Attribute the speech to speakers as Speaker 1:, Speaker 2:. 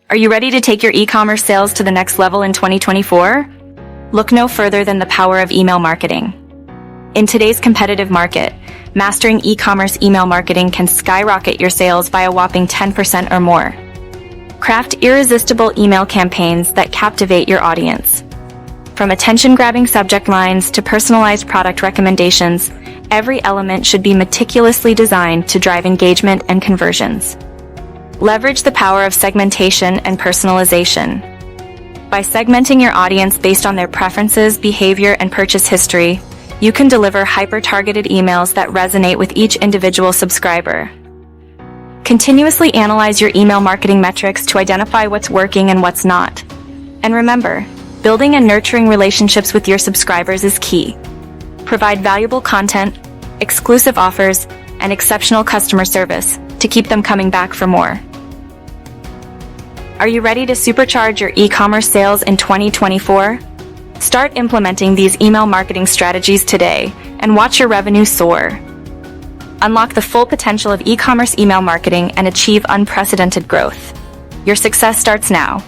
Speaker 1: Are you ready to take your e-commerce sales to the next level in 2024? Look no further than the power of email marketing. In today's competitive market, mastering e-commerce email marketing can skyrocket your sales by a whopping 10% or more. Craft irresistible email campaigns that captivate your audience. From attention-grabbing subject lines to personalized product recommendations, every element should be meticulously designed to drive engagement and conversions. Leverage the power of segmentation and personalization. By segmenting your audience based on their preferences, behavior, and purchase history, you can deliver hyper-targeted emails that resonate with each individual subscriber. Continuously analyze your email marketing metrics to identify what's working and what's not. And remember, building and nurturing relationships with your subscribers is key. Provide valuable content, exclusive offers, and exceptional customer service to keep them coming back for more. Are you ready to supercharge your e-commerce sales in 2024? Start implementing these email marketing strategies today and watch your revenue soar. Unlock the full potential of e-commerce email marketing and achieve unprecedented growth. Your success starts now.